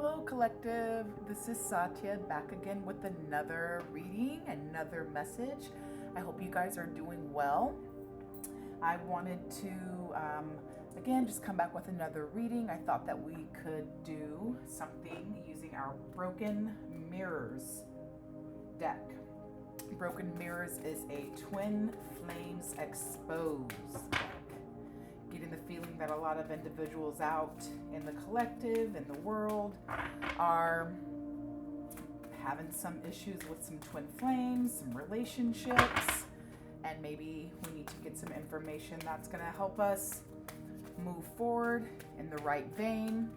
Hello collective, this is Satya back again with another reading, another message. I hope you guys are doing well. I wanted to again just come back with another reading. I thought that we could do something using our Broken Mirrors deck. Broken Mirrors is a Twin Flames Exposed deck. Getting the feeling that a lot of individuals out in the collective, in the world, are having some issues with some twin flames, some relationships, and maybe we need to get some information that's going to help us move forward in the right vein.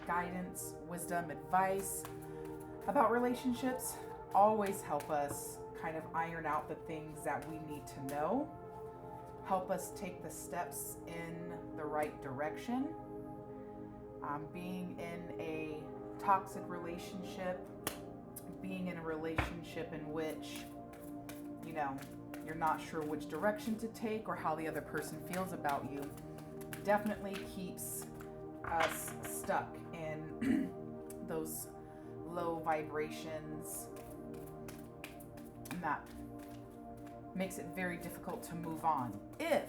Guidance, wisdom, advice about relationships always help us kind of iron out the things that we need to know. Help us take the steps in the right direction. Being in a toxic relationship, being in a relationship in which, you're not sure which direction to take or how the other person feels about you, definitely keeps us stuck in those low vibrations, and that makes it very difficult to move on if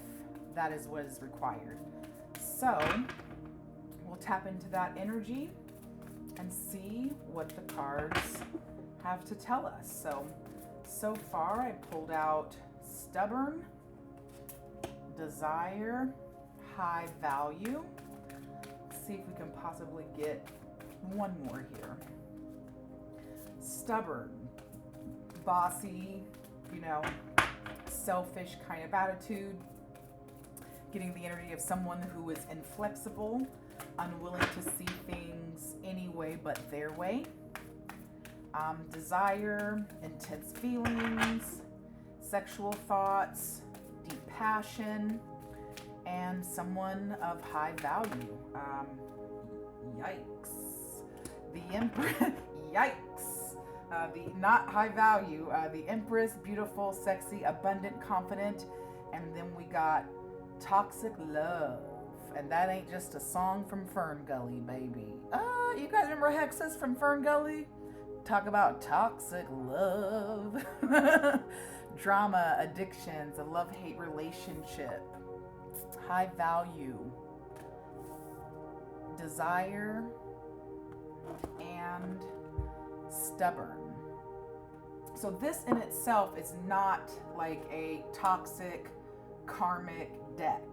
that is what is required. So we'll tap into that energy and see what the cards have to tell us. So far I pulled out stubborn, desire, high value. Let's see if we can possibly get one more here. Stubborn, bossy, selfish kind of attitude, getting the energy of someone who is inflexible, unwilling to see things any way but their way. Desire, intense feelings, sexual thoughts, deep passion, and someone of high value. Yikes. The Empress, yikes. The not high value, the Empress, beautiful, sexy, abundant, confident, and then we got toxic love, and that ain't just a song from Ferngully, baby. You guys remember Hexes from Ferngully? Talk about toxic love. Drama, addictions, a love-hate relationship, high value, desire, and stubborn. So this in itself is not like a toxic karmic deck.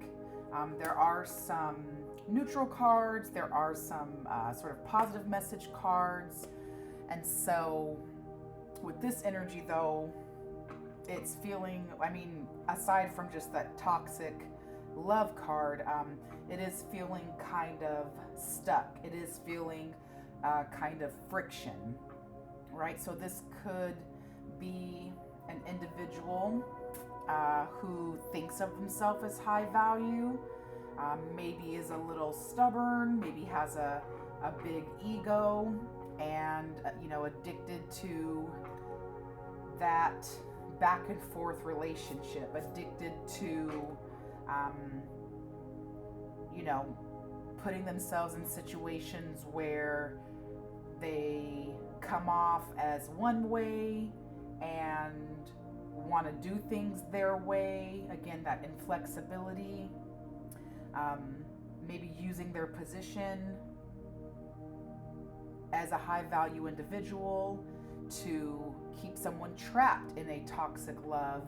There are some neutral cards, there are some sort of positive message cards, and so with this energy though, it's feeling, aside from just that toxic love card, it is feeling kind of stuck. It is feeling kind of friction. Right, so this could be an individual who thinks of himself as high value, maybe is a little stubborn, maybe has a big ego, and addicted to that back and forth relationship, addicted to putting themselves in situations where they come off as one way and want to do things their way. Again, that inflexibility, maybe using their position as a high value individual to keep someone trapped in a toxic love,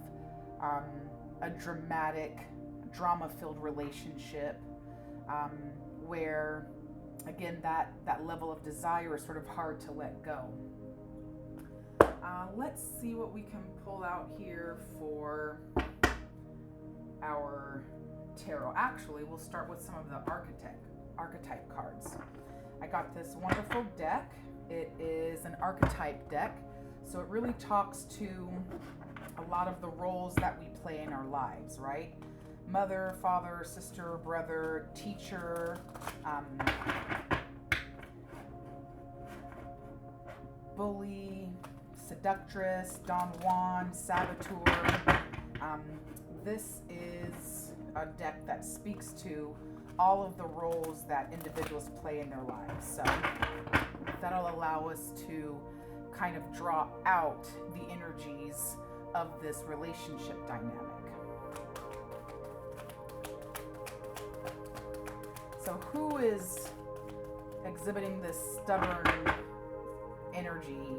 a dramatic, drama-filled relationship, where again, that level of desire is sort of hard to let go. Let's see what we can pull out here for our tarot. Actually, we'll start with some of the archetype cards. I got this wonderful deck. It is an archetype deck, so it really talks to a lot of the roles that we play in our lives, right? Mother, father, sister, brother, teacher, bully, seductress, Don Juan, saboteur. This is a deck that speaks to all of the roles that individuals play in their lives. So that'll allow us to kind of draw out the energies of this relationship dynamic. So who is exhibiting this stubborn energy,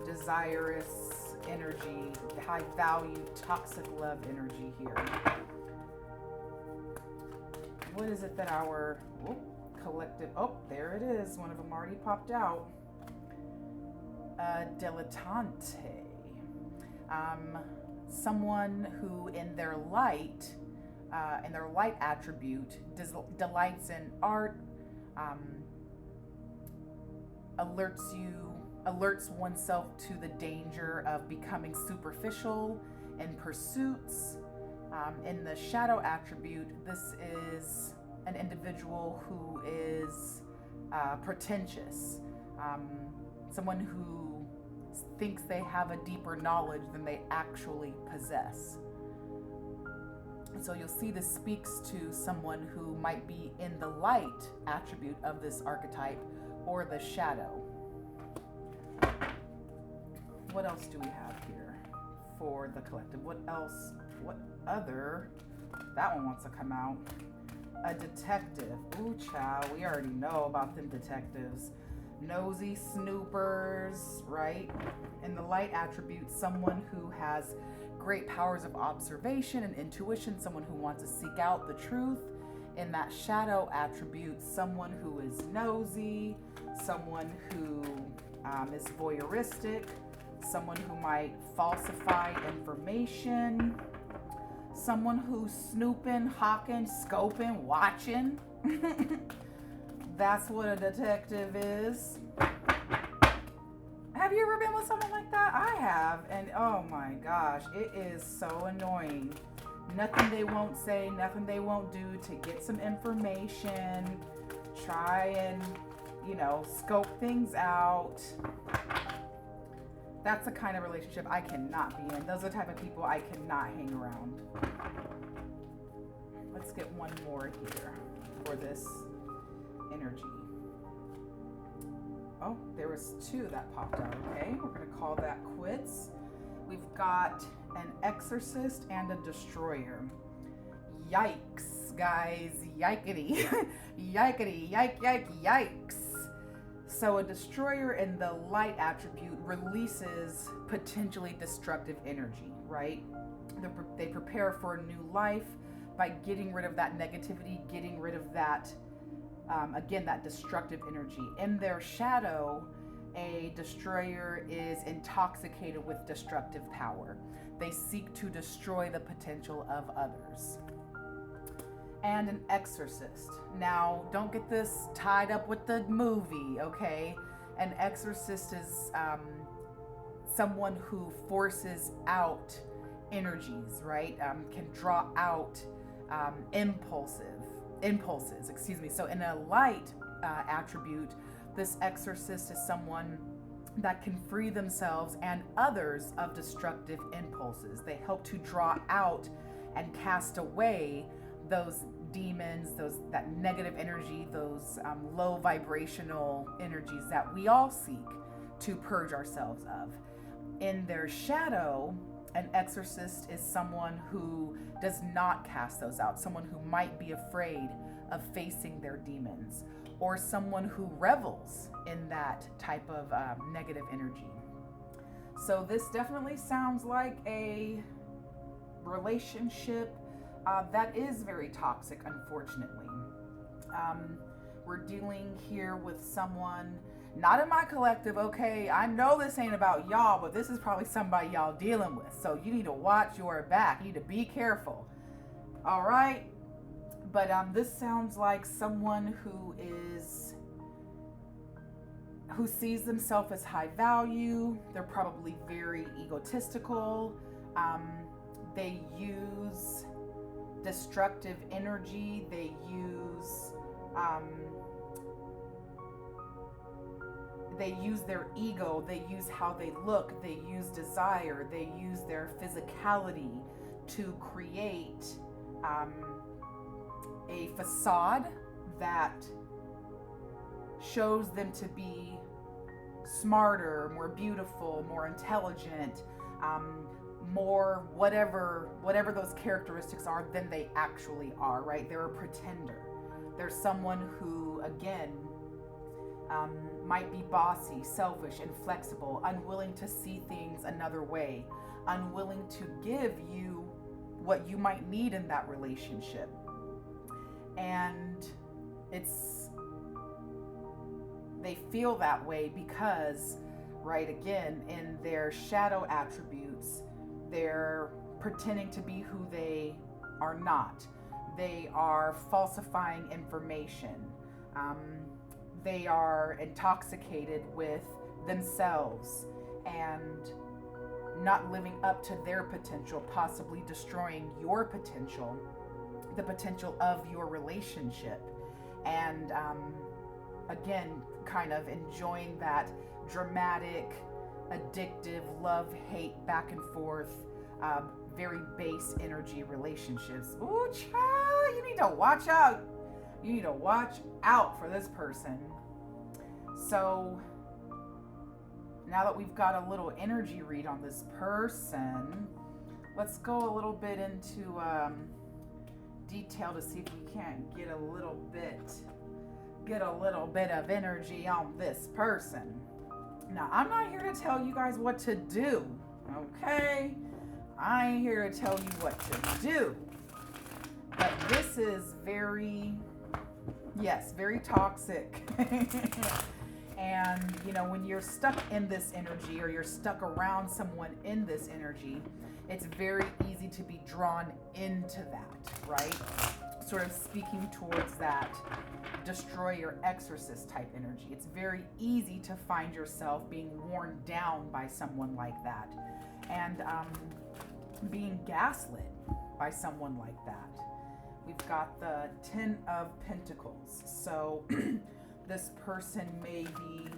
desirous energy, high value, toxic love energy here? What is it that our collective, there it is, one of them already popped out. Dilettante. Someone who in their light attribute delights in art, alerts oneself to the danger of becoming superficial in pursuits. In the shadow attribute, this is an individual who is pretentious, someone who thinks they have a deeper knowledge than they actually possess. And so you'll see this speaks to someone who might be in the light attribute of this archetype or the shadow. What else do we have here for the collective? What else? What other? That one wants to come out. A detective. Ooh, child, we already know about them detectives. Nosy snoopers, right? In the light attribute, someone who has great powers of observation and intuition, someone who wants to seek out the truth. In that shadow attribute, someone who is nosy, someone who is voyeuristic, someone who might falsify information, someone who's snooping, hawking, scoping, watching. That's what a detective is. Have you ever been with someone like that? I have, and oh my gosh, it is so annoying. Nothing they won't say, nothing they won't do to get some information, try and, scope things out. That's the kind of relationship I cannot be in. Those are the type of people I cannot hang around. Let's get one more here for this energy. Oh, there was two that popped out. Okay, we're going to call that quits. We've got an exorcist and a destroyer. Yikes, guys. Yikety. Yikety. Yikes. So a destroyer in the light attribute releases potentially destructive energy, right? They prepare for a new life by getting rid of that negativity, getting rid of that, that destructive energy. In their shadow, a destroyer is intoxicated with destructive power. They seek to destroy the potential of others. And an exorcist. Now, don't get this tied up with the movie, okay? An exorcist is someone who forces out energies, right? Can draw out impulses. So in a light attribute, this exorcist is someone that can free themselves and others of destructive impulses. They help to draw out and cast away those demons, that negative energy, those low vibrational energies that we all seek to purge ourselves of. In their shadow, an exorcist is someone who does not cast those out, someone who might be afraid of facing their demons, or someone who revels in that type of negative energy. So this definitely sounds like a relationship that is very toxic, unfortunately. We're dealing here with someone, not in my collective, okay? I know this ain't about y'all, but this is probably somebody y'all dealing with. So you need to watch your back. You need to be careful. All right? But this sounds like someone who sees themselves as high value. They're probably very egotistical. They use destructive energy. They use their ego. They use how they look. They use desire. They use their physicality to create a facade that shows them to be smarter, more beautiful, more intelligent, more whatever those characteristics are than they actually are, right? They're a pretender. They're someone who, again, might be bossy, selfish, inflexible, unwilling to see things another way, unwilling to give you what you might need in that relationship. And they feel that way because, right, again, in their shadow attributes, they're pretending to be who they are not. They are falsifying information. They are intoxicated with themselves and not living up to their potential, possibly destroying your potential, the potential of your relationship. And again, kind of enjoying that dramatic, addictive love-hate back and forth, very base energy relationships. Ooh, child, you need to watch out. You need to watch out for this person. So now that we've got a little energy read on this person, let's go a little bit into detail to see if we can't get a little bit of energy on this person. Now, I'm not here to tell you guys what to do, okay? I ain't here to tell you what to do. But this is very toxic. And, when you're stuck in this energy or you're stuck around someone in this energy, it's very easy to be drawn into that, right? Sort of speaking towards that destroyer exorcist type energy. It's very easy to find yourself being worn down by someone like that and being gaslit by someone like that. We've got the 10 of Pentacles. So this person may be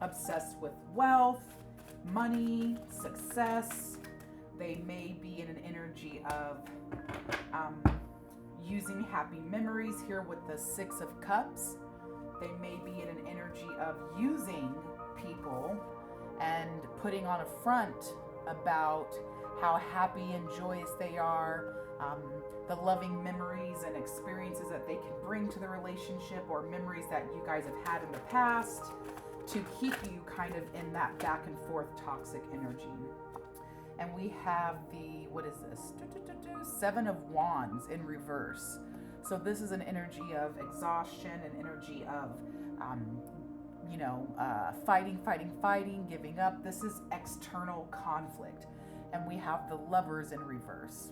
obsessed with wealth, money, success. They may be in an energy of using happy memories here with the 6 of Cups. They may be in an energy of using people and putting on a front about how happy and joyous they are, the loving memories and experiences that they can bring to the relationship, or memories that you guys have had in the past, to keep you kind of in that back and forth toxic energy. And we have the, what is this? 7 of Wands in reverse. So this is an energy of exhaustion, an energy of, fighting, giving up. This is external conflict. And we have the Lovers in reverse.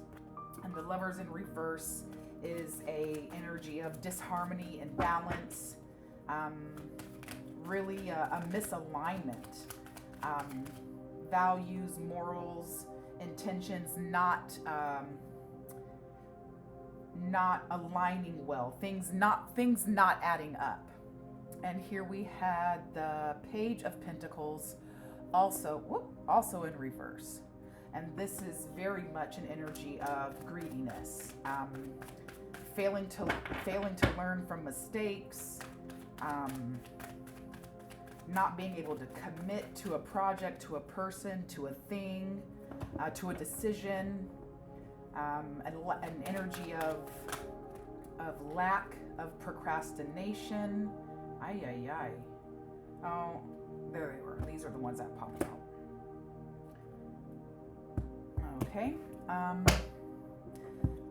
And the Lovers in reverse is a energy of disharmony and balance, really a misalignment. Values, morals, intentions not aligning well, things not adding up. And here we had the Page of Pentacles also in reverse. And this is very much an energy of greediness, failing to learn from mistakes, not being able to commit to a project, to a person, to a thing, to a decision, an energy of lack, of procrastination. Oh, there they were. These are the ones that popped out. Okay.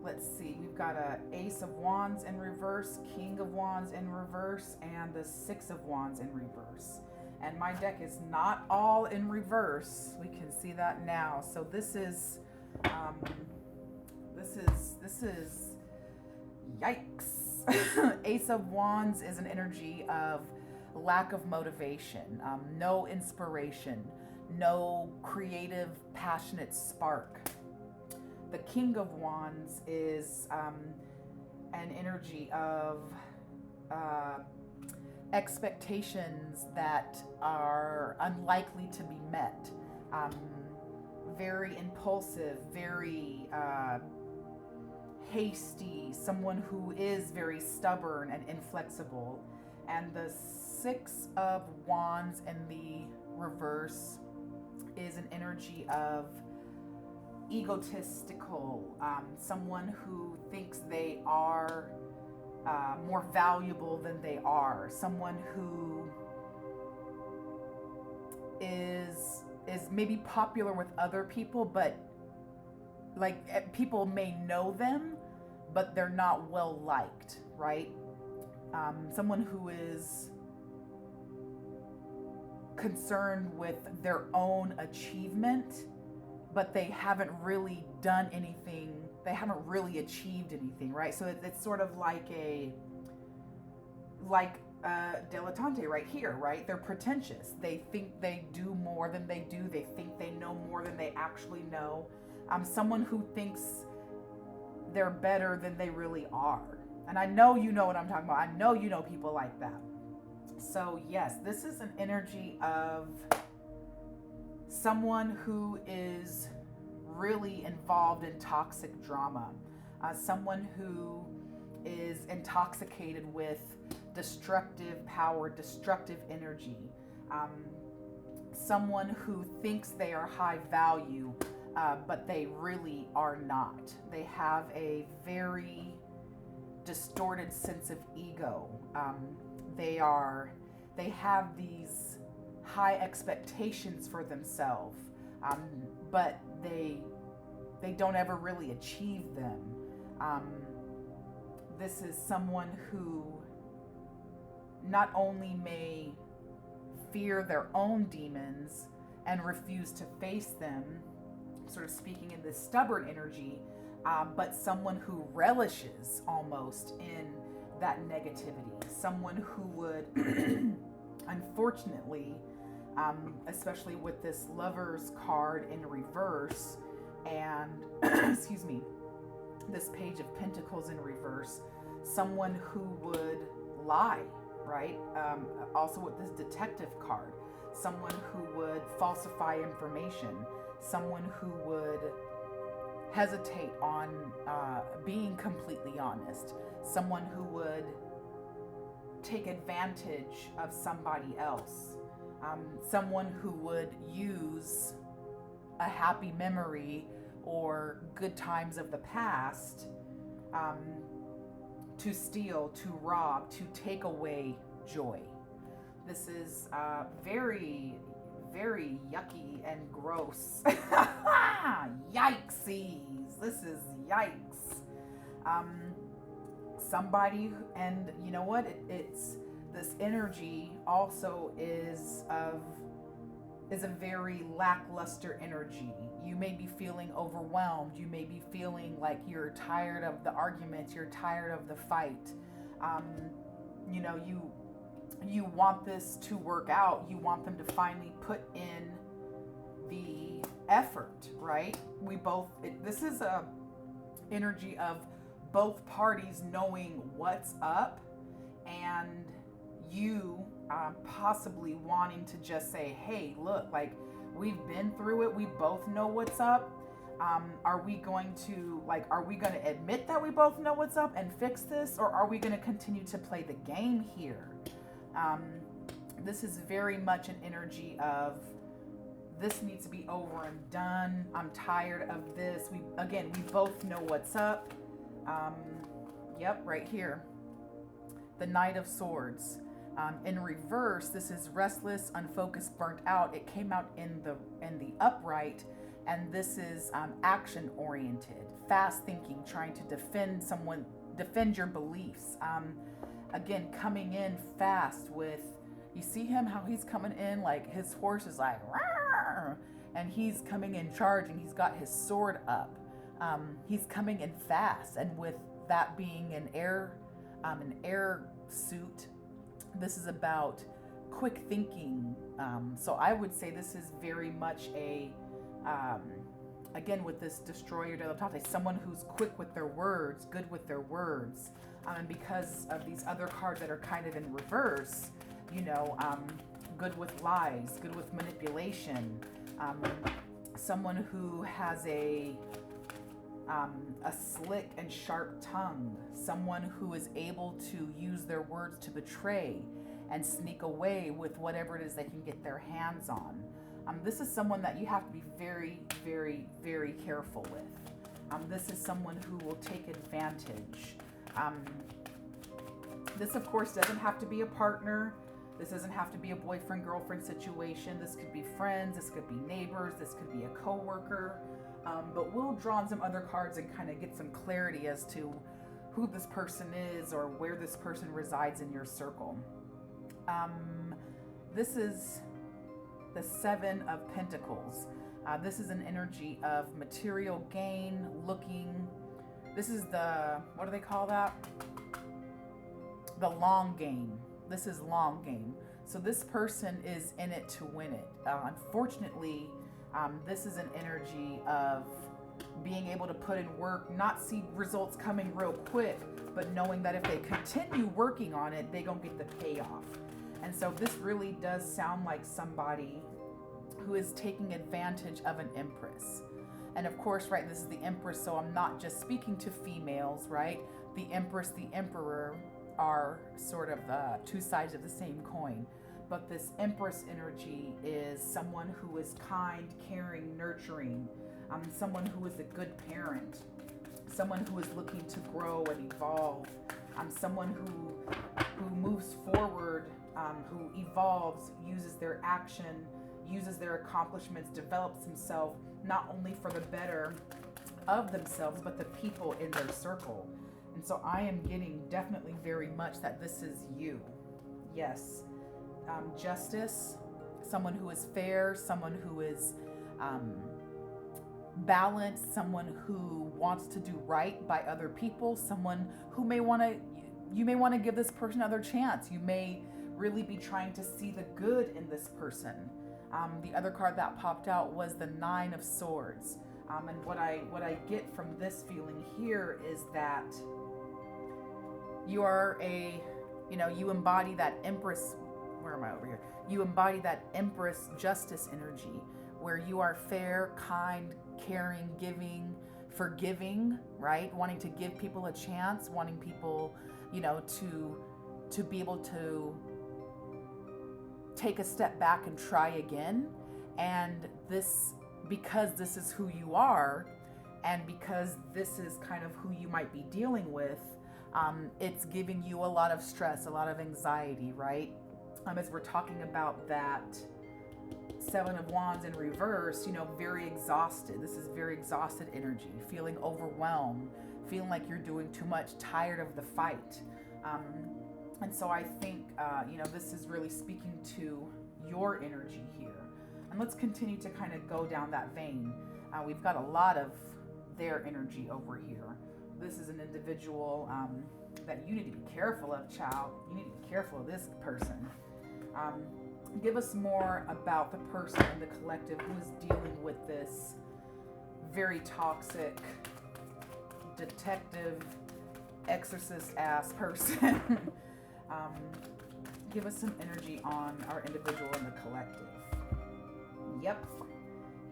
Let's see. We've got a Ace of Wands in reverse, King of Wands in reverse, and the 6 of Wands in reverse. And my deck is not all in reverse. We can see that now. So this is yikes. Ace of Wands is an energy of lack of motivation, no inspiration, no creative, passionate spark. The King of Wands is an energy of expectations that are unlikely to be met. Very impulsive, very hasty, someone who is very stubborn and inflexible. And the Six of Wands in the reverse is an energy of egotistical, someone who thinks they are more valuable than they are, someone who is maybe popular with other people, but like people may know them, but they're not well liked, right? Someone who is concerned with their own achievement, but they haven't really done anything. They haven't really achieved anything, right? So it's sort of like dilettante right here, right? They're pretentious. They think they do more than they do. They think they know more than they actually know. Someone who thinks they're better than they really are. And I know you know what I'm talking about. I know you know people like that. So yes, this is an energy of someone who is really involved in toxic drama. Someone who is intoxicated with destructive power, destructive energy. Someone who thinks they are high value, but they really are not. They have a very distorted sense of ego. They have these high expectations for themselves, but they don't ever really achieve them. This is someone who not only may fear their own demons and refuse to face them, sort of speaking in this stubborn energy, but someone who relishes almost in that negativity. Someone who would, unfortunately, especially with this Lover's card in reverse and, excuse me, this Page of Pentacles in reverse, someone who would lie, right? Also with this Detective card, someone who would falsify information, someone who would hesitate on being completely honest, someone who would take advantage of somebody else, someone who would use a happy memory or good times of the past to steal, to rob, to take away joy. This is very, very yucky and gross. Yikesies. This is yikes. Somebody, and you know what? It's this energy also is a very lackluster energy. You may be feeling overwhelmed. You may be feeling like you're tired of the arguments. You're tired of the fight. You know, you want this to work out. You want them to finally put in the effort, right? This is a energy of both parties knowing what's up and you possibly wanting to just say, hey, look, like, we've been through it. We both know what's up. Are we going to admit that we both know what's up and fix this? Or are we going to continue to play the game here? This is very much an energy of this needs to be over and done. I'm tired of this. We both know what's up. Yep, right here. The Knight of Swords. In reverse, this is restless, unfocused, burnt out. It came out in the upright, and this is action oriented, fast thinking, trying to defend your beliefs. Again, coming in fast with, you see him, how he's coming in, like his horse is like, rawr, and he's coming in charging. He's got his sword up. He's coming in fast, and with that being an air suit, this is about quick thinking. So I would say this is very much again, with this Destroyer dilettante, someone who's quick with their words, good with their words. And because of these other cards that are kind of in reverse, you know, good with lies, good with manipulation, someone who has a slick and sharp tongue, someone who is able to use their words to betray and sneak away with whatever it is they can get their hands on. This is someone that you have to be very, very, very careful with. This is someone who will take advantage. This, of course, doesn't have to be a partner. This doesn't have to be a boyfriend-girlfriend situation. This could be friends. This could be neighbors. This could be a coworker. But we'll draw on some other cards and kind of get some clarity as to who this person is or where this person resides in your circle. This is the Seven of Pentacles. This is an energy of material gain, looking. This is the, what do they call that? The long game. This is long game. So this person is in it to win it. Unfortunately, this is an energy of being able to put in work, not see results coming real quick, but knowing that if they continue working on it, they gonna get the payoff. And so this really does sound like somebody who is taking advantage of an empress. And of course, right, this is the empress, so I'm not just speaking to females, right? The empress, the emperor are sort of two sides of the same coin. But this empress energy is someone who is kind, caring, nurturing, someone who is a good parent, someone who is looking to grow and evolve, someone who moves forward, who evolves, uses their action, uses their accomplishments, develops himself, not only for the better of themselves, but the people in their circle. And so I am getting definitely very much that this is you. Yes. Justice, someone who is fair, someone who is balanced, someone who wants to do right by other people, someone who you may want to give this person another chance. You may really be trying to see the good in this person. The other card that popped out was the Nine of Swords. And what I get from this feeling here is that you are you embody that Empress. Where am I over here? You embody that Empress justice energy where you are fair, kind, caring, giving, forgiving, right? Wanting to give people a chance, wanting people, to be able to take a step back and try again. And this, because this is who you are, and because this is kind of who you might be dealing with, it's giving you a lot of stress, a lot of anxiety, right? As we're talking about that Seven of Wands in reverse, very exhausted. This is very exhausted energy, feeling overwhelmed, feeling like you're doing too much, tired of the fight. And so I think, this is really speaking to your energy here. And let's continue to kind of go down that vein. We've got a lot of their energy over here. This is an individual that you need to be careful of, child. You need to be careful of this person. Give us more about the person in the collective who is dealing with this very toxic, detective, exorcist-ass person. Give us some energy on our individual in the collective. Yep,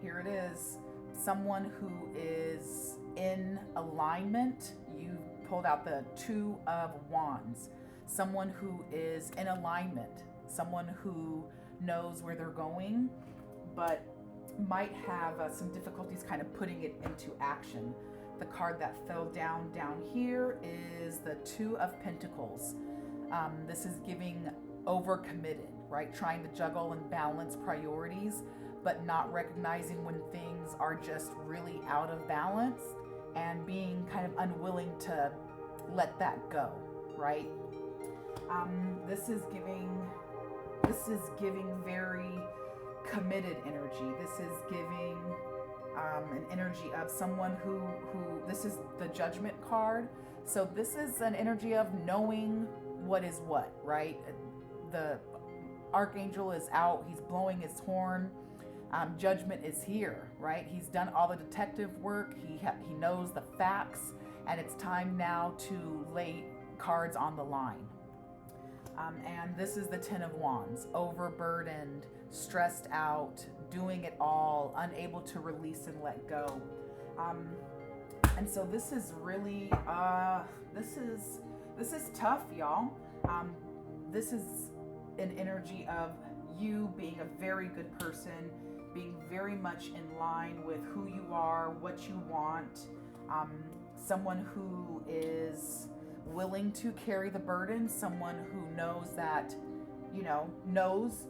here it is. Someone who is in alignment. You pulled out the Two of Wands. Someone who is in alignment. Someone who knows where they're going, but might have some difficulties kind of putting it into action. The card that fell down here is the Two of Pentacles. This is giving overcommitted, right? Trying to juggle and balance priorities, but not recognizing when things are just really out of balance and being kind of unwilling to let that go, right? This is giving very committed energy. This is giving an energy of someone who this is the Judgment card. So this is an energy of knowing what is what, right? The Archangel is out. He's blowing his horn. Judgment is here, right? He's done all the detective work. He knows the facts, and it's time now to lay cards on the line. And this is the Ten of Wands, overburdened, stressed out, doing it all, unable to release and let go. And so this is really, this is tough, y'all. This is an energy of you being a very good person, being very much in line with who you are, what you want, someone who is willing to carry the burden, someone who knows that, you know, knows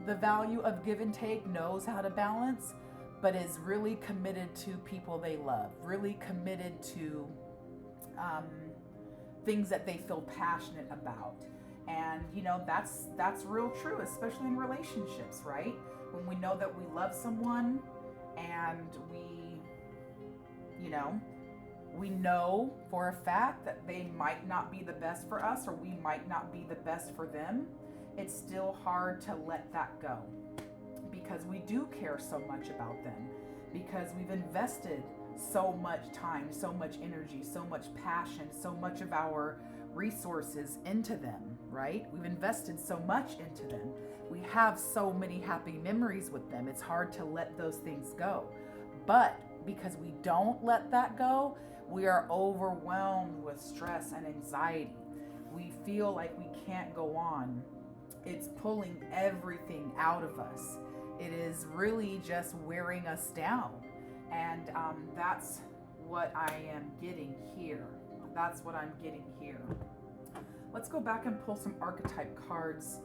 the value of give and take, knows how to balance, but is really committed to people they love, really committed to things that they feel passionate about. And you know, that's real true, especially in relationships, right? When we know that we love someone and we know for a fact that they might not be the best for us, or we might not be the best for them, it's still hard to let that go, because we do care so much about them, because we've invested so much time, so much energy, so much passion, so much of our resources into them, right? We've invested so much into them. We have so many happy memories with them. It's hard to let those things go. But because we don't let that go, we are overwhelmed with stress and anxiety. We feel like we can't go on. It's pulling everything out of us. It is really just wearing us down. And that's what I am getting here. That's what I'm getting here. Let's go back and pull some archetype cards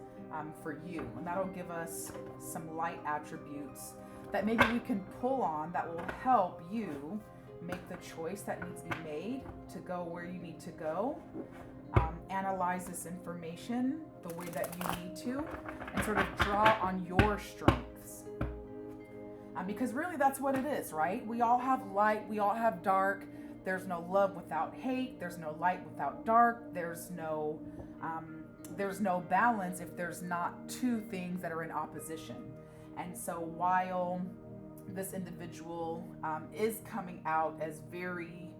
for you. And that'll give us some light attributes that maybe we can pull on that will help you make the choice that needs to be made to go where you need to go. Analyze this information the way that you need to, and sort of draw on your strengths. Because really that's what it is, right? We all have light, we all have dark. There's no love without hate. There's no light without dark. There's no balance if there's not two things that are in opposition. And so while this individual is coming out as very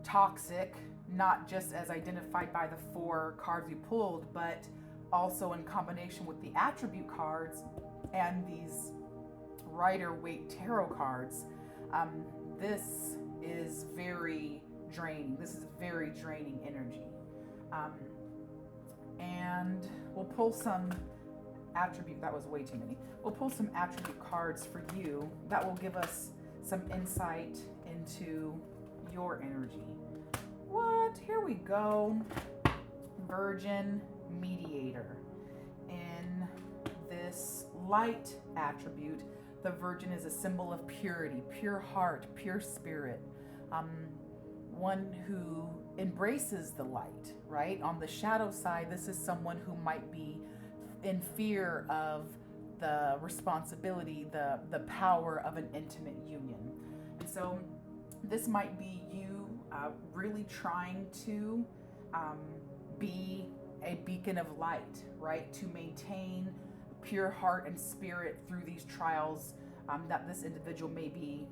toxic, not just as identified by the 4 cards we pulled, but also in combination with the attribute cards and these Rider-Waite tarot cards, this is very draining. This is very draining energy. And we'll pull some attribute, that was way too many. We'll pull some attribute cards for you that will give us some insight into your energy. What? Here we go. Virgin Mediator. In this light attribute, the Virgin is a symbol of purity, pure heart, pure spirit. One who embraces the light, right? On the shadow side, this is someone who might be in fear of the responsibility, the power of an intimate union. And so this might be you really trying to be a beacon of light, right? To maintain pure heart and spirit through these trials that this individual may be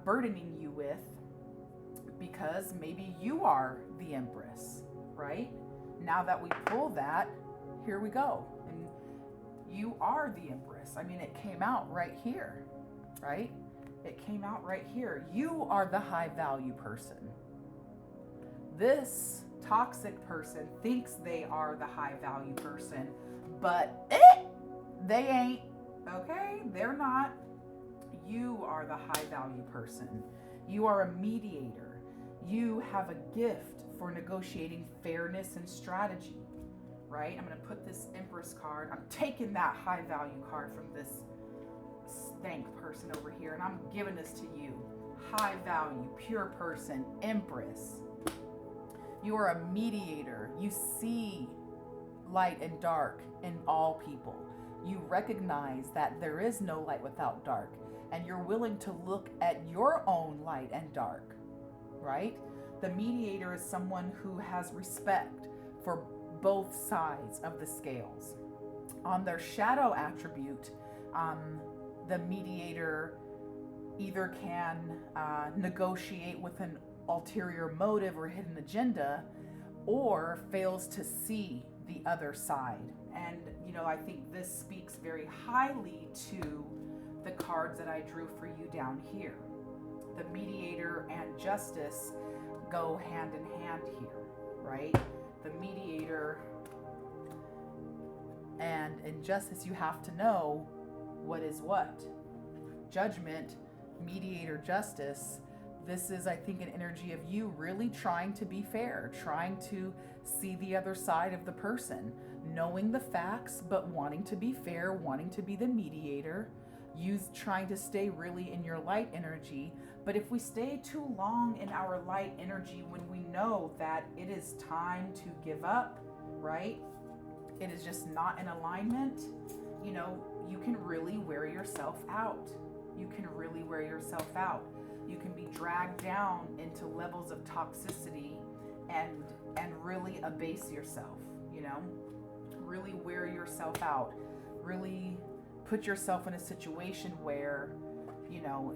burdening you with, because maybe you are the Empress, right? Now that we pull that, here we go. And you are the Empress. I mean, it came out right here, right? It came out right here. You are the high value person. This toxic person thinks they are the high value person, but they ain't, okay? They're not. You are the high value person. You are a mediator. You have a gift for negotiating fairness and strategy, right? I'm going to put this Empress card. I'm taking that high value card from this stank person over here, and I'm giving this to you. High value, pure person, Empress. You are a mediator. You see light and dark in all people. You recognize that there is no light without dark, and you're willing to look at your own light and dark, right? The mediator is someone who has respect for both sides of the scales. On their shadow attribute, the mediator either can negotiate with an ulterior motive or hidden agenda, or fails to see the other side. And, you know, I think this speaks very highly to the cards that I drew for you down here. The mediator and justice go hand in hand here, right? The mediator And in justice, you have to know what is what. Judgment, mediator, justice. This is, I think, an energy of you really trying to be fair, trying to see the other side of the person, knowing the facts, but wanting to be fair, wanting to be the mediator, trying to stay really in your light energy. But if we stay too long in our light energy, when we know that it is time to give up, right? It is just not in alignment, you know, you can really wear yourself out. You can really wear yourself out. You can be dragged down into levels of toxicity and really abase yourself, you know, really wear yourself out, really put yourself in a situation where, you know,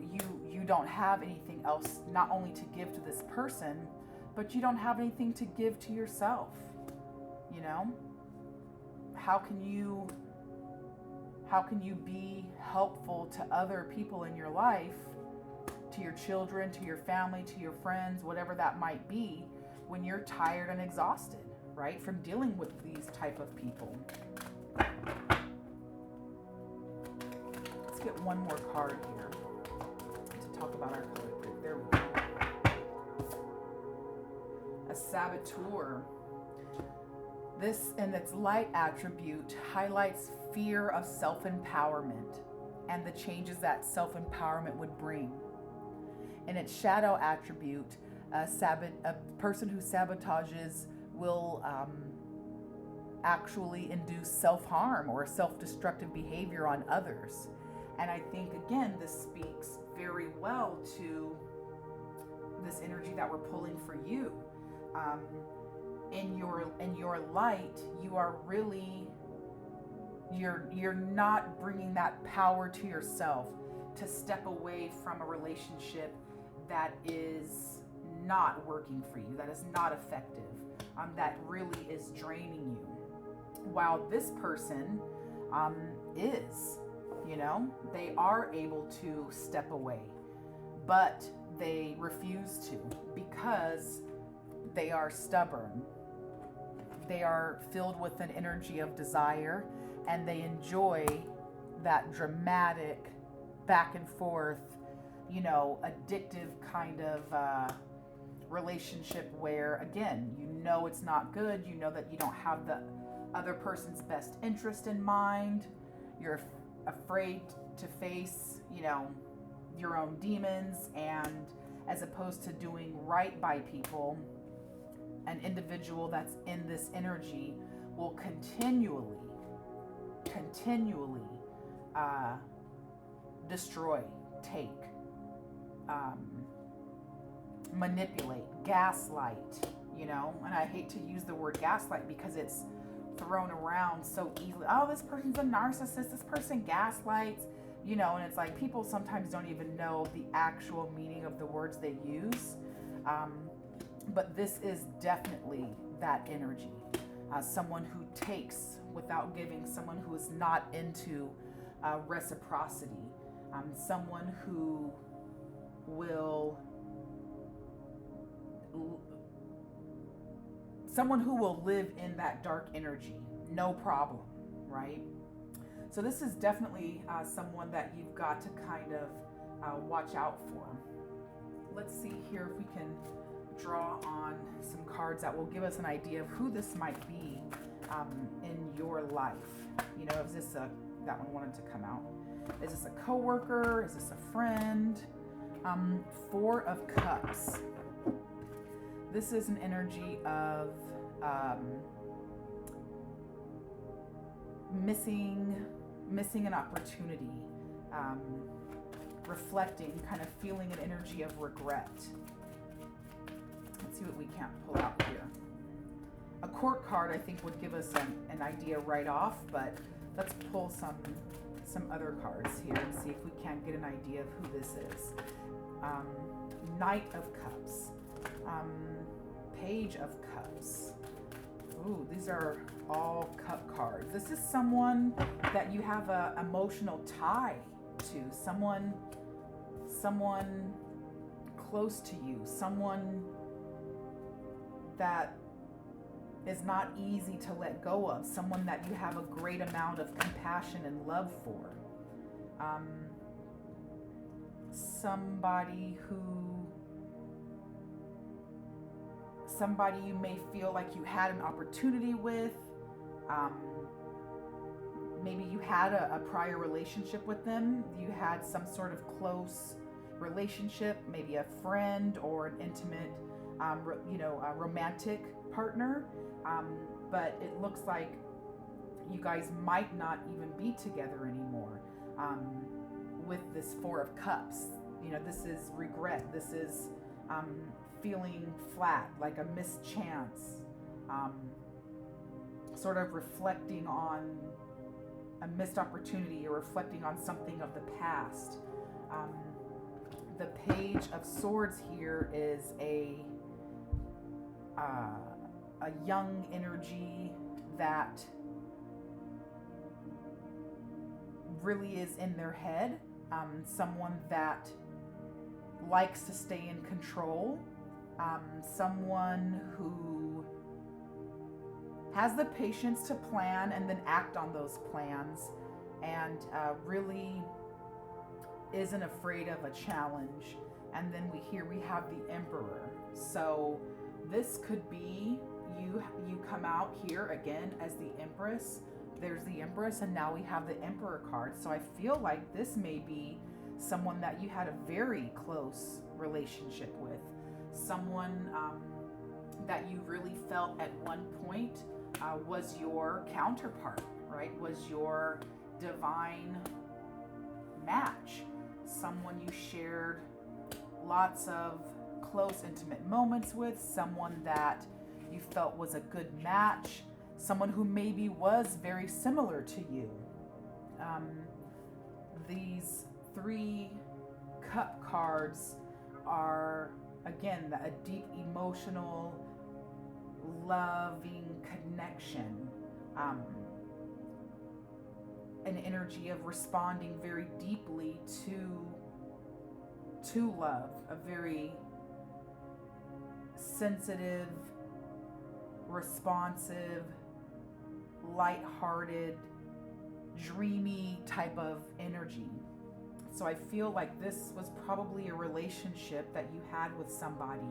you don't have anything else not only to give to this person, but you don't have anything to give to yourself, you know? How can you be helpful to other people in your life, to your children, to your family, to your friends, whatever that might be, when you're tired and exhausted, right? From dealing with these type of people. Let's get one more card here to talk about our collective. There we go. A saboteur. This, in its light attribute, highlights fear of self-empowerment and the changes that self-empowerment would bring. In its shadow attribute, a person who sabotages will actually induce self-harm or self-destructive behavior on others. And I think, again, this speaks very well to this energy that we're pulling for you. In your light, you are really, you're not bringing that power to yourself to step away from a relationship that is not working for you, that is not effective, that really is draining you. While this person is, you know, they are able to step away, but they refuse to because they are stubborn. They are filled with an energy of desire, and they enjoy that dramatic back and forth, you know, addictive kind of relationship where, again, you know it's not good. You know that you don't have the other person's best interest in mind. You're afraid to face, you know, your own demons, and as opposed to doing right by people, an individual that's in this energy will continually destroy, take, manipulate, gaslight, you know. And I hate to use the word gaslight because it's thrown around so easily. Oh, this person's a narcissist, this person gaslights, you know, and it's like people sometimes don't even know the actual meaning of the words they use. But this is definitely that energy. Someone who takes without giving, someone who is not into reciprocity, someone who will live in that dark energy, no problem, right? So this is definitely someone that you've got to kind of watch out for. Let's see here if we can draw on some cards that will give us an idea of who this might be in your life. You know, is this that one wanted to come out. Is this a coworker? Is this a friend? Four of Cups. This is an energy of missing an opportunity, reflecting, kind of feeling an energy of regret. Let's see what we can't pull out here. A court card, I think, would give us an idea right off, but let's pull some other cards here and see if we can't get an idea of who this is. Knight of Cups, Page of Cups. Ooh, these are all cup cards. This is someone that you have a emotional tie to, someone close to you, someone that is not easy to let go of, someone that you have a great amount of compassion and love for. Somebody you may feel like you had an opportunity with. Maybe you had a prior relationship with them. You had some sort of close relationship, maybe a friend or an intimate, a romantic partner. But it looks like you guys might not even be together anymore. With this Four of Cups, this is regret. This is feeling flat, like a missed chance. Sort of reflecting on a missed opportunity or reflecting on something of the past. The Page of Swords here is a young energy that really is in their head. Someone that likes to stay in control. Someone who has the patience to plan and then act on those plans, and really isn't afraid of a challenge. And then we have the Emperor. So this could be you come out here again as the Empress. There's the Empress, and now we have the Emperor card. So I feel like this may be someone that you had a very close relationship with, someone that you really felt at one point was your counterpart, right? Was your divine match, someone you shared lots of close, intimate moments with, someone that you felt was a good match, someone who maybe was very similar to you. These 3 cup cards are, again, a deep emotional, loving connection, an energy of responding very deeply to love, a very sensitive, responsive, lighthearted, dreamy type of energy. So I feel like this was probably a relationship that you had with somebody.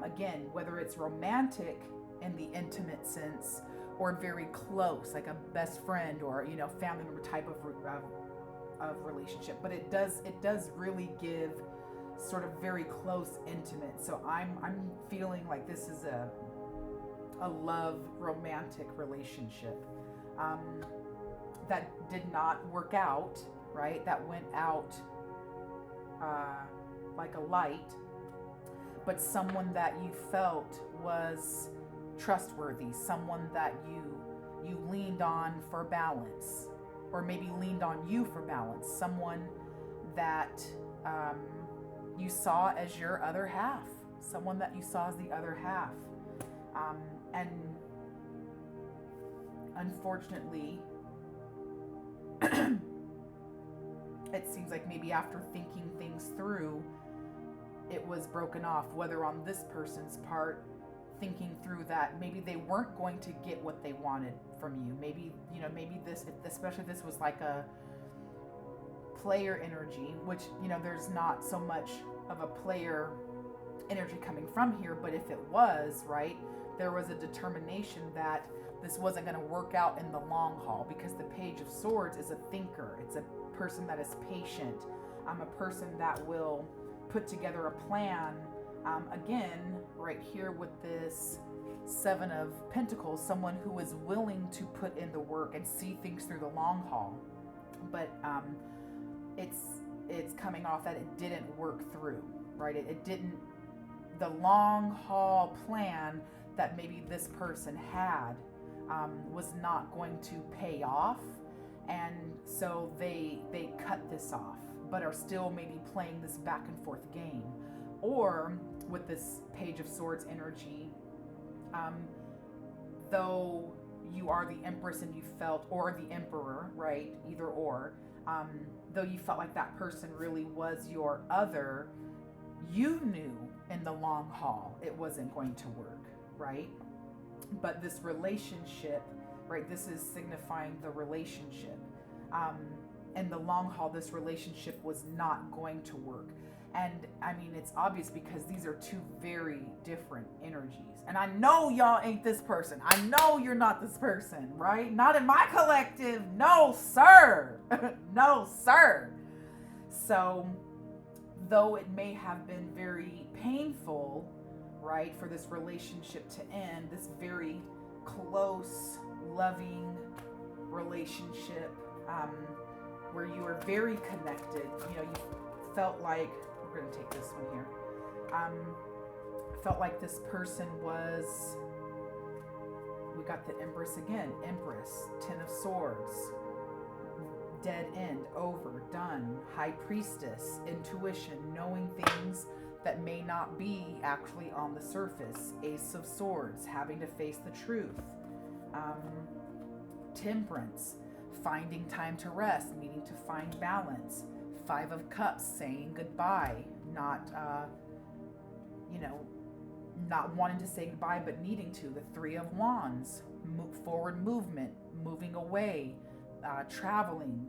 Again, whether it's romantic in the intimate sense or very close, like a best friend or family member type of relationship, but it does really give sort of very close, intimate. So I'm feeling like this is a love romantic relationship that did not work out, right? That went out like a light, but someone that you felt was trustworthy, someone that you leaned on for balance, or maybe leaned on you for balance, someone that you saw as your other half, someone that you saw as the other half. And unfortunately, it seems like maybe after thinking things through, it was broken off, whether on this person's part, thinking through that maybe they weren't going to get what they wanted from you. Maybe this, especially if this was like a player energy, which, there's not so much of a player energy coming from here, but if it was, right, there was a determination that this wasn't going to work out in the long haul, because the Page of Swords is a thinker. It's a person that is patient. A person that will put together a plan. Again, right here with this 7 of Pentacles, someone who is willing to put in the work and see things through the long haul. But it's coming off that it didn't work through, right? It didn't, the long haul plan that maybe this person had was not going to pay off, and so they cut this off, but are still maybe playing this back and forth game. Or with this Page of Swords energy, though you are the Empress and you felt, or the Emperor, right, either or, though you felt like that person really was your other, you knew in the long haul it wasn't going to work, right? But this relationship, right, this is signifying the relationship. In the long haul, this relationship was not going to work. And I mean, it's obvious because these are two very different energies. And I know y'all ain't this person. I know you're not this person, right? Not in my collective. No, sir. No, sir. So, though it may have been very painful, right, for this relationship to end, this very close, loving relationship, where you were very connected, you know, you felt like, we're going to take this one here, felt like this person was, we got the Empress again, Empress, Ten of Swords, dead end, over, done, High Priestess, intuition, knowing things that may not be actually on the surface, Ace of Swords, having to face the truth, Temperance, finding time to rest, needing to find balance, Five of Cups, saying goodbye, not not wanting to say goodbye but needing to, the Three of Wands, forward movement, moving away, traveling,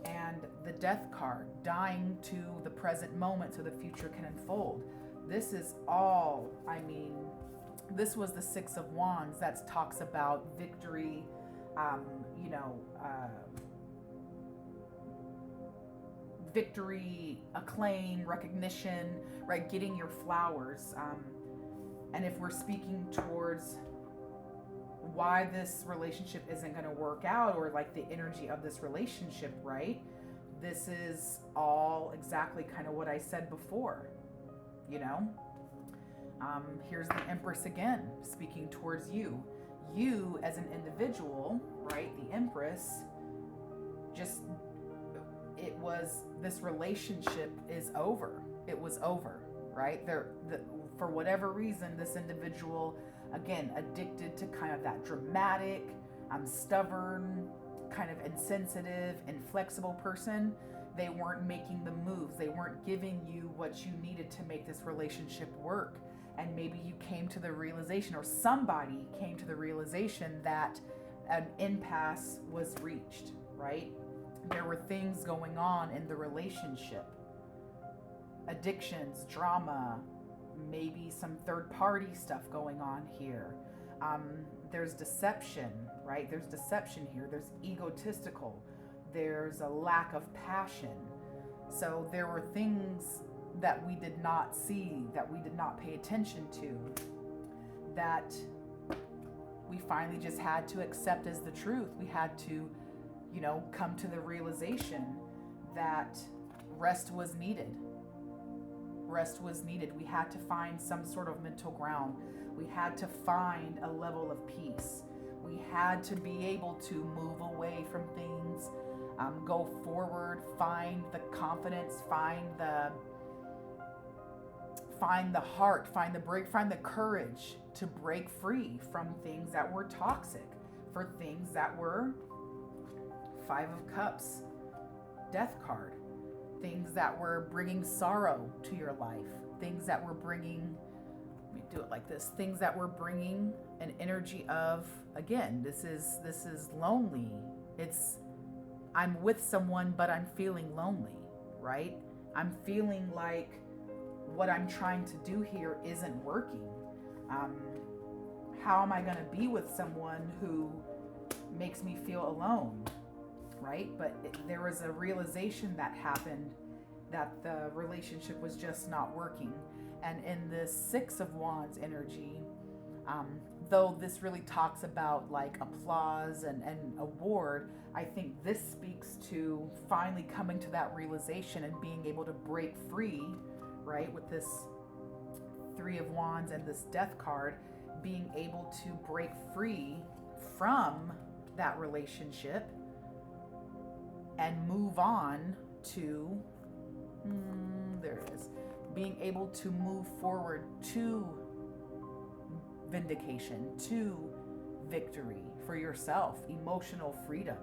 and the Death card, dying to the present moment so the future can unfold. This is all, I mean, this was the Six of Wands that talks about victory, victory, acclaim, recognition, right? Getting your flowers. And if we're speaking towards why this relationship isn't going to work out, or like the energy of this relationship, right? This is all exactly kind of what I said before, you know? Here's the Empress again, speaking towards you. You as an individual, right? The Empress, just, it was, this relationship is over. It was over, right? For whatever reason, this individual, again, addicted to kind of that dramatic, stubborn, kind of insensitive, inflexible person, they weren't making the moves. They weren't giving you what you needed to make this relationship work. And maybe you came to the realization, or somebody came to the realization, that an impasse was reached, right? There were things going on in the relationship. Addictions, drama, maybe some third-party stuff going on here. There's deception, right? There's deception here. There's egotistical. There's a lack of passion. So there were things that we did not see, that we did not pay attention to, that we finally just had to accept as the truth. We had to, come to the realization that rest was needed. Rest was needed. We had to find some sort of mental ground. We had to find a level of peace. We had to be able to move away from things, go forward, find the confidence, find the heart, find the courage to break free from things that were toxic, for things that were Five of Cups, Death card, things that were bringing sorrow to your life, things that were bringing, let me do it like this, things that were bringing an energy of, again, this is lonely. It's, I'm with someone, but I'm feeling lonely, right? I'm feeling like what I'm trying to do here isn't working. How am I going to be with someone who makes me feel alone, right? But there was a realization that happened that the relationship was just not working. And in this Six of Wands energy, though this really talks about like applause and award, I think this speaks to finally coming to that realization and being able to break free, right? With this Three of Wands and this Death card, being able to break free from that relationship and move on to, there it is, being able to move forward to vindication, to victory for yourself, emotional freedom,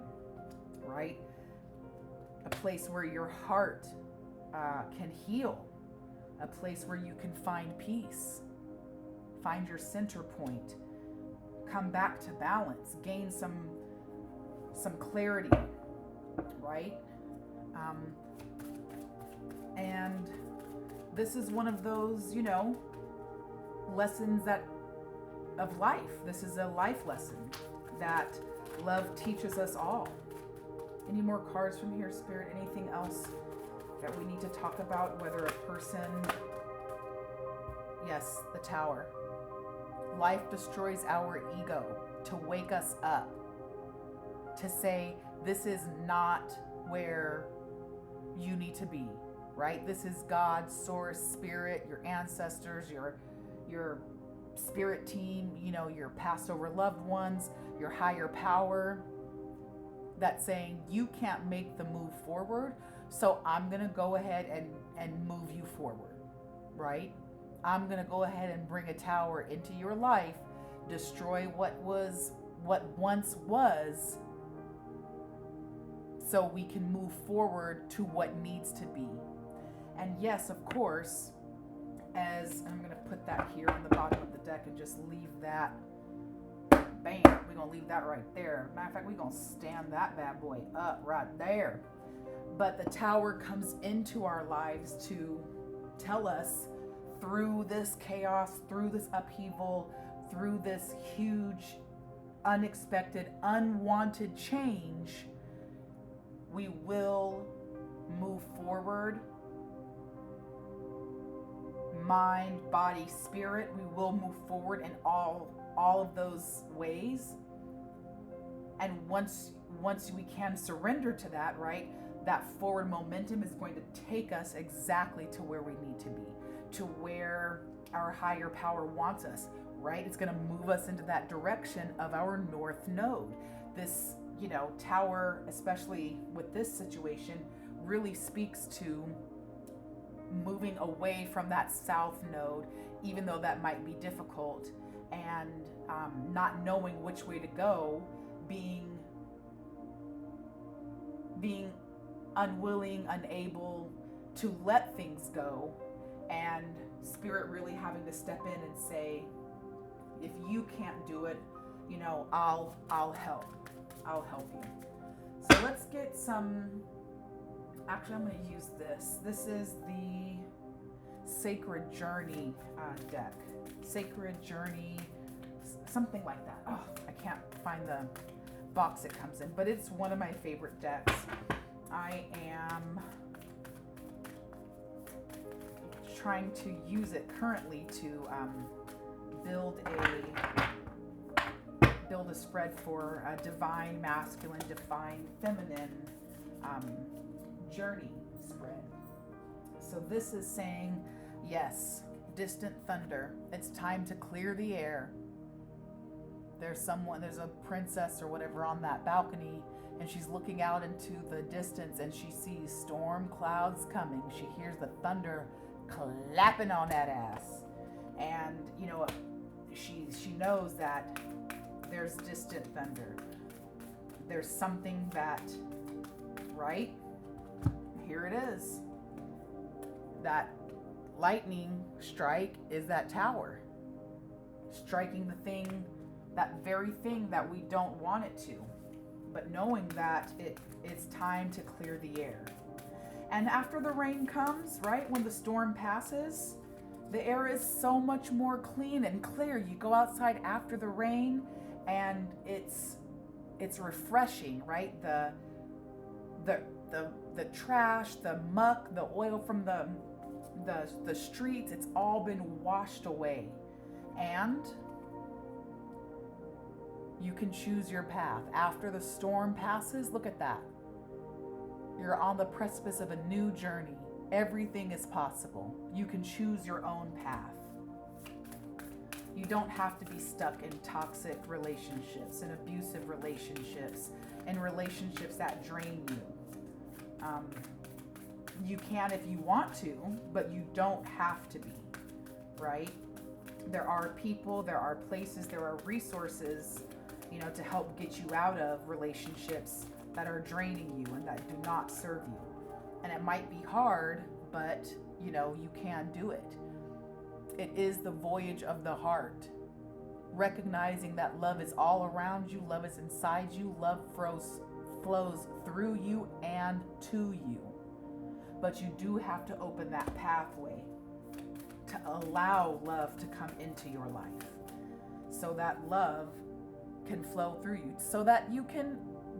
right? A place where your heart can heal, a place where you can find peace, find your center point, come back to balance, gain some clarity, right? And this is one of those, lessons of life. This is a life lesson that love teaches us all. Any more cards from here, Spirit? Anything else that we need to talk about? Whether a person, yes, the Tower. Life destroys our ego to wake us up, to say, this is not where you need to be, right? This is God, source, spirit, your ancestors, your spirit team, your passed over loved ones, your higher power, that's saying you can't make the move forward, so I'm going to go ahead and move you forward, right? I'm going to go ahead and bring a tower into your life, destroy what once was, so we can move forward to what needs to be. And yes, of course, as I'm going to put that here on the bottom of the deck and just leave that, bam, we're going to leave that right there. Matter of fact, we're going to stand that bad boy up right there. But the Tower comes into our lives to tell us, through this chaos, through this upheaval, through this huge, unexpected, unwanted change, we will move forward. Mind, body, spirit, we will move forward in all of those ways. And once we can surrender to that, right, that forward momentum is going to take us exactly to where we need to be, to where our higher power wants us, right? It's going to move us into that direction of our north node. This, Tower, especially with this situation, really speaks to moving away from that south node, even though that might be difficult, and not knowing which way to go, being unwilling, unable to let things go, and spirit really having to step in and say, if you can't do it, I'll help you. So let's get some. Actually, I'm going to use this. This is the Sacred Journey deck. Sacred Journey, something like that. Oh, I can't find the box it comes in, but it's one of my favorite decks. I am trying to use it currently to build a spread for a divine masculine, divine feminine journey spread. So this is saying, yes, distant thunder. It's time to clear the air. There's a princess or whatever on that balcony, and she's looking out into the distance, and she sees storm clouds coming. She hears the thunder clapping on that ass. And, she knows that there's distant thunder. There's something that, right? Here it is. That lightning strike is that tower. Striking the thing, that very thing that we don't want it to. But knowing that it's time to clear the air. And after the rain comes, right, when the storm passes, the air is so much more clean and clear. You go outside after the rain and it's refreshing, right? The trash, the muck, the oil from the streets, it's all been washed away. And you can choose your path. After the storm passes, look at that. You're on the precipice of a new journey. Everything is possible. You can choose your own path. You don't have to be stuck in toxic relationships and abusive relationships and relationships that drain you. You can if you want to, but you don't have to be, right? There are people, there are places, there are resources, to help get you out of relationships that are draining you and that do not serve you. And it might be hard, but you can do it. It is the voyage of the heart. recognizing that love is all around you, love is inside you, love flows through you and to you. But you do have to open that pathway to allow love to come into your life, so that love can flow through you, so that you can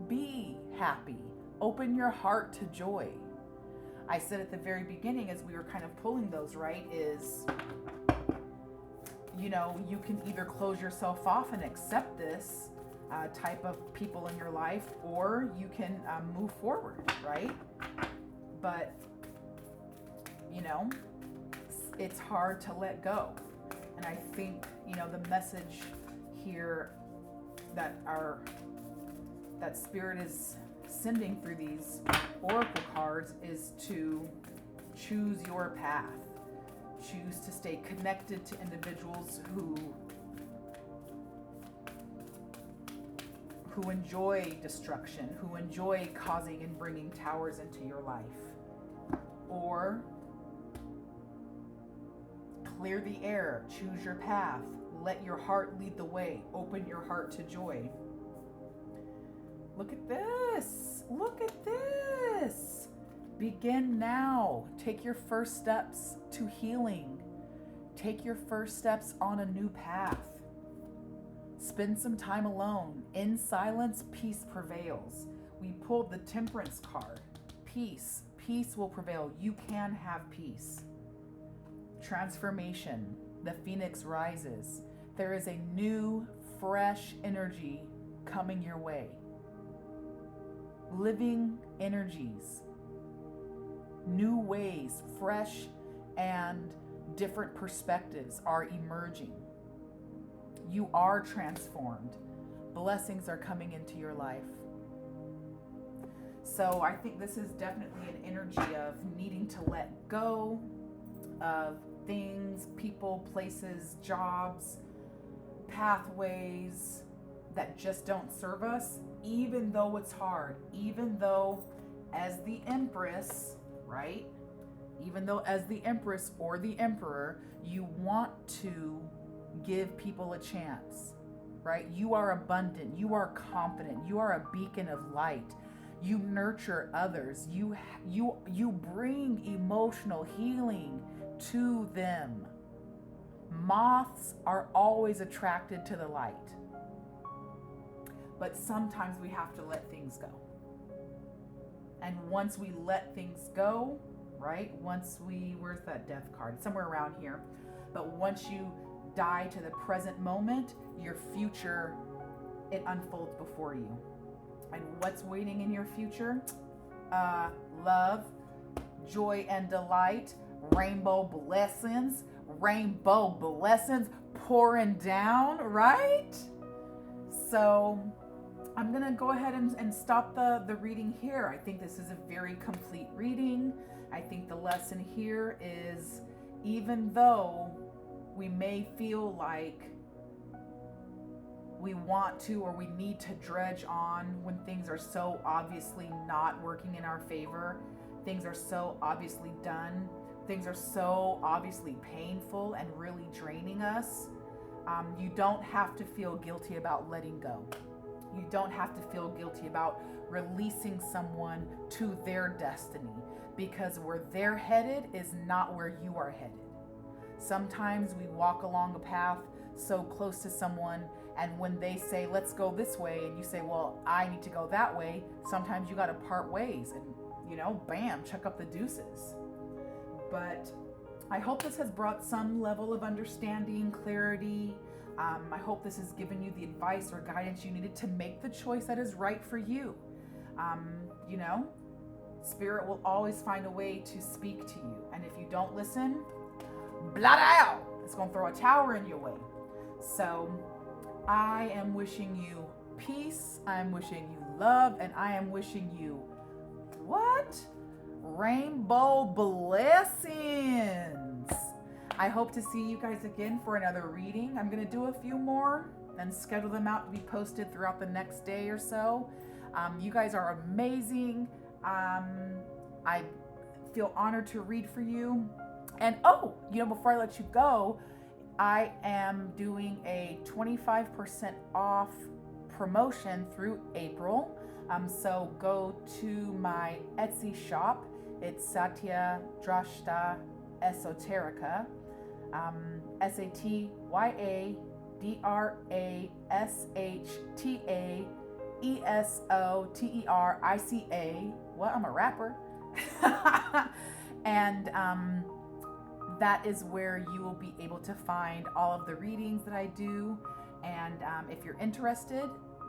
be happy. Open your heart to joy. I said at the very beginning, as we were kind of pulling those, right, is, you can either close yourself off and accept this type of people in your life, or you can move forward, right? But, it's hard to let go. And I think, the message here that Spirit is sending through these oracle cards is to choose your path. Choose to stay connected to individuals who enjoy destruction, who enjoy causing and bringing towers into your life. Or clear the air, choose your path, let your heart lead the way, open your heart to joy. Look at this. Look at this. Begin now. Take your first steps to healing. Take your first steps on a new path. Spend some time alone. In silence, peace prevails. We pulled the Temperance card. Peace. Peace will prevail. You can have peace. Transformation. The phoenix rises. There is a new, fresh energy coming your way. Living energies, new ways, fresh and different perspectives are emerging. You are transformed. Blessings are coming into your life. So I think this is definitely an energy of needing to let go of things, people, places, jobs, pathways that just don't serve us, even though it's hard, even though as the Empress, right? Even though as the Empress or the Emperor, you want to give people a chance, right? You are abundant, you are confident, you are a beacon of light. You nurture others. You bring emotional healing to them. Moths are always attracted to the light. But sometimes we have to let things go. And once we let things go, right? Where's that death card? Somewhere around here. But once you die to the present moment, your future, it unfolds before you. And what's waiting in your future? Love, joy and delight, rainbow blessings pouring down, right? So I'm going to go ahead and stop the reading here. I think this is a very complete reading. I think the lesson here is, even though we may feel like we want to or we need to dredge on when things are so obviously not working in our favor, things are so obviously done, things are so obviously painful and really draining us, you don't have to feel guilty about letting go. You don't have to feel guilty about releasing someone to their destiny, because where they're headed is not where you are headed. Sometimes we walk along a path so close to someone, and when they say, let's go this way, and you say, well, I need to go that way, sometimes you got to part ways and, bam, chuck up the deuces. But I hope this has brought some level of understanding, clarity. I hope this has given you the advice or guidance you needed to make the choice that is right for you. Spirit will always find a way to speak to you. And if you don't listen, blot out. It's going to throw a tower in your way. So I am wishing you peace. I am wishing you love. And I am wishing you what? Rainbow blessings. I hope to see you guys again for another reading. I'm going to do a few more and schedule them out to be posted throughout the next day or so. You guys are amazing. I feel honored to read for you. And before I let you go, I am doing a 25% off promotion through April. So go to my Etsy shop. It's Satya, Drashta, Esoterica. SatyaDrashtaEsoterica. What? I'm a rapper. And that is where you will be able to find all of the readings that I do. And if you're interested,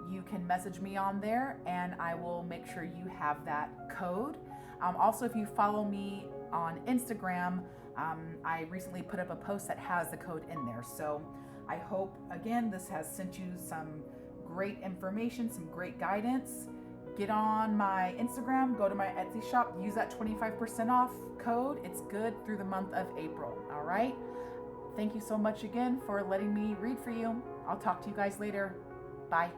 you can message me on there and I will make sure you have that code. Also, if you follow me on Instagram, I recently put up a post that has the code in there. So I hope, again, this has sent you some great information, some great guidance. Get on my Instagram, go to my Etsy shop, use that 25% off code. It's good through the month of April. All right. Thank you so much again for letting me read for you. I'll talk to you guys later. Bye.